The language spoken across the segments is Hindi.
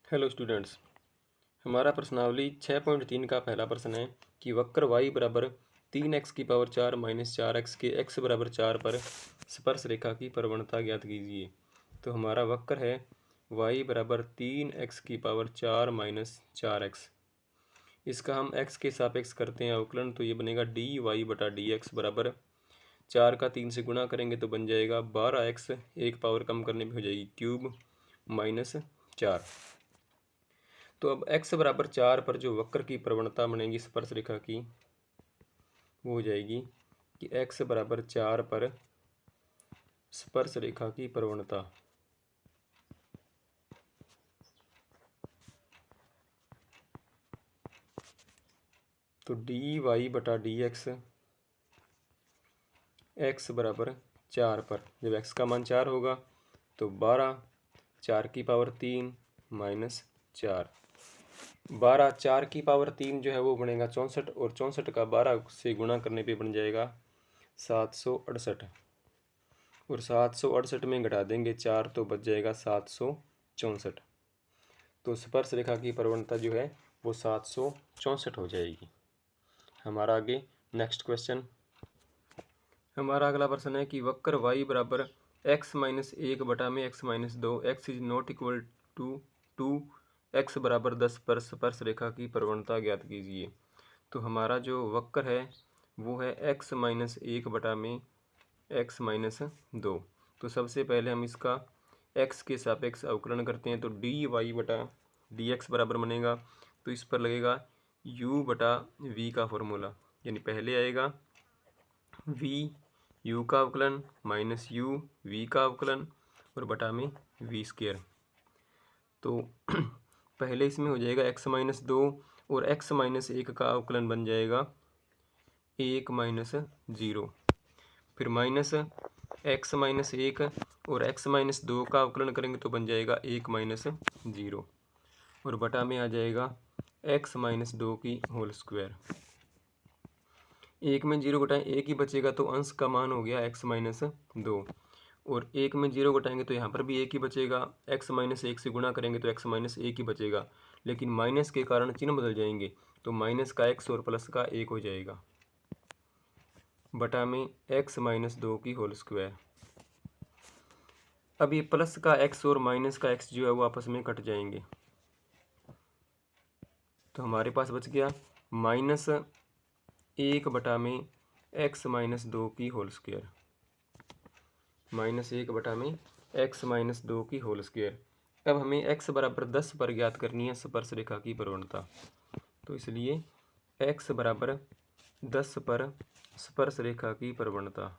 Hello students. हमारा प्रश्नावली 6.3 का पहला प्रश्न है कि वक्र y बराबर 3x⁴ माइनस 4x के x बराबर 4 पर स्पर्श रेखा की प्रवणता ज्ञात कीजिए। तो हमारा वक्र है y बराबर 3x⁴ माइनस 4x। इसका हम x के सापेक्ष करते हैं अवकलन, तो ये बनेगा dy/dx बराबर 4 का 3 से गुणा करेंगे तो बन जाएगा 12x, एक पावर कम करने पे हो जाएगी क्यूब माइनस 4। तो अब x बराबर 4 पर जो वक्र की प्रवणता बनेगी स्पर्श रेखा की, वो हो जाएगी कि x बराबर 4 पर स्पर्श रेखा की प्रवणता तो dy/dx x बराबर 4 पर, जब x का मान 4 होगा तो 12 4 की पावर 3 माइनस 4, 12 4 की पावर 3 जो है वो बनेगा 64, और 64 का 12 से गुणा करने पे बन जाएगा 768, और 768 में घटा देंगे 4 तो बच जाएगा 764। तो स्पर्श रेखा की प्रवणता जो है वो 764 हो जाएगी। हमारा आगे नेक्स्ट क्वेश्चन, हमारा अगला प्रश्न है कि वक्र y बराबर x-1/x-2 x is not equal to 2x बराबर 10 पर स्पर्श रेखा की प्रवणता ज्ञात कीजिए। तो हमारा जो वक्र है वो है x-1/x-2। तो सबसे पहले हम इसका x के सापेक्ष अवकलन करते हैं, तो dy/dx बराबर बनेगा, तो इस पर लगेगा u/v का फॉर्मूला, यानी पहले आएगा v u का अवकलन माइनस u v का अवकलन और बटा में v²। तो पहले इसमें हो जाएगा x-2 और x-1 का अवकलन बन जाएगा 1-0, फिर माइनस x-1 और x-2 का अवकलन करेंगे तो बन जाएगा 1-0, और बटा में आ जाएगा x-2 की होल स्क्वायर। 1 में 0 घटाएं 1 ही बचेगा, तो अंश का मान हो गया x-2, और 1 में 0 घटाएंगे तो यहाँ पर भी 1 ही बचेगा, x-1 से गुणा करेंगे तो x-1 ही बचेगा, लेकिन माइनस के कारण चिन्ह बदल जाएंगे, तो माइनस का x और प्लस का 1 हो जाएगा, बटा में x-2 की होल स्क्वायर। अब ये प्लस का x और माइनस का x जो है वो आपस में कट जाएंगे, तो हमारे पास बच गया -1 बटा में x-2 की होल स्क्वायर, -1 बटा में x-2 की होल स्क्वायर। अब हमें x बराबर 10 पर ज्ञात करनी है स्पर्श रेखा की प्रवणता, तो इसलिए x बराबर 10 पर स्पर्श रेखा की प्रवणता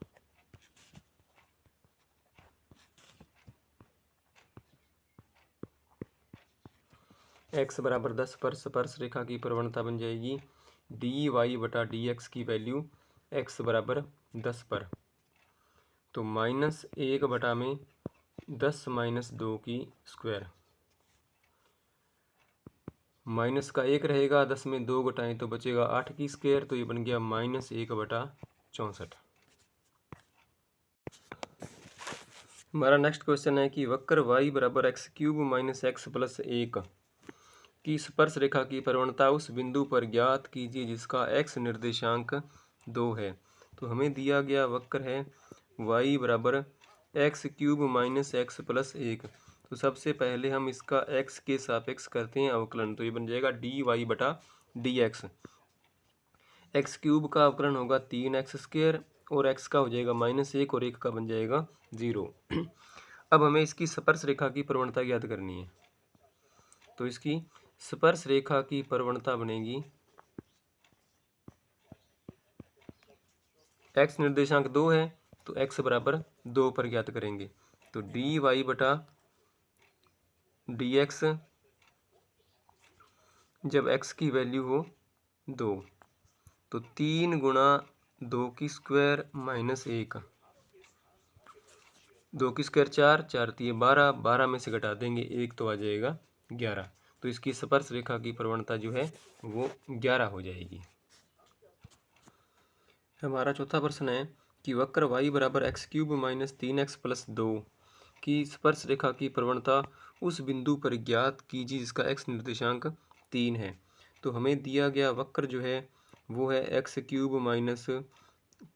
x बराबर 10 पर स्पर्श रेखा की प्रवणता बन जाएगी dy/dx की वैल्यू x बराबर 10 पर, तो -1 बटा में 10-2 की स्क्वायर, माइनस का 1 रहेगा, 10 में 2 घटाएं तो बचेगा 8 की स्क्वायर, तो ये बन गया -1/64। हमारा नेक्स्ट क्वेश्चन है कि वक्र y बराबर x³ - x + 1 की स्पर्श रेखा की प्रवणता उस बिंदु पर ज्ञात कीजिए जिसका x निर्देशांक 2 है। तो हमें दिया गया वक्र है y बराबर x³ - x + 1। तो सबसे पहले हम इसका x के सापेक्ष करते हैं अवकलन, तो ये बन जाएगा dy/dx। x³ का अवकलन होगा 3x² और x का हो जाएगा -1 और 1 का बन जाएगा 0। अब हमें इसकी स्पर्श रेखा की प्रवणता ज्ञात करनी है, तो इसकी स्पर्श रेखा की प्रवणता बनेगी x निर्देशांक 2 है तो x बराबर 2 पर ज्ञात करेंगे, तो dy/dx जब x की वैल्यू हो 2, तो 3 गुणा 2 की स्क्वायर माइनस 1, 2 की स्क्वायर 4, 4 3 12, 12 में से घटा देंगे 1 तो आ जाएगा 11। तो इसकी स्पर्श रेखा की प्रवणता जो है वो 11 हो जाएगी। हमारा चौथा प्रश्न है कि वक्र y बराबर x³ - 3x + 2 कि स्पर्श रेखा की प्रवणता उस बिंदु पर ज्ञात कीजिए जिसका x निर्देशांक 3 है। तो हमें दिया गया वक्र जो है वो है x³ माइनस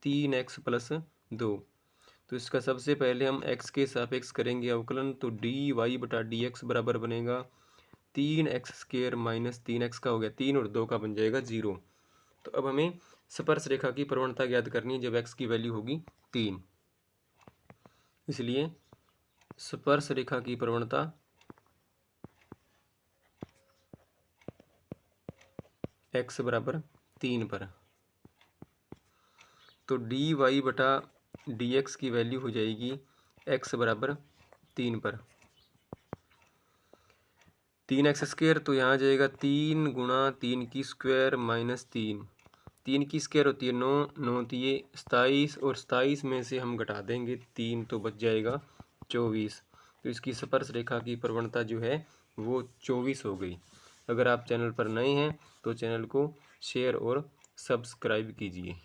3x प्लस 2। तो इसका सबसे पहले हम x के सापेक्ष करेंगे अवकलन, तो dy बटा dx बराबर बनेगा 3x² माइनस 3x का हो गया 3 और 2 का बन जाएगा 0। तो अब हमें स्पर्श रेखा की प्रवणता ज्ञात करनी है जब x की वैल्यू होगी 3। इसलिए स्पर्श रेखा की प्रवणता x बराबर 3 पर, तो dy बटा dx की वैल्यू हो जाएगी x बराबर 3 पर। 3x², तो यहाँ आ जाएगा 3 गुणा 3 की स्क्वायर माइनस 3। 3 की स्क्वायर होती है 9, 9 तिये 27 और 27 में से हम घटा देंगे 3 तो बच जाएगा 24। तो इसकी स्पर्श रेखा की प्रवणता जो है वो 24 हो गई। अगर आप चैनल पर नए हैं तो चैनल को शेयर और सब्सक्राइब कीजिए।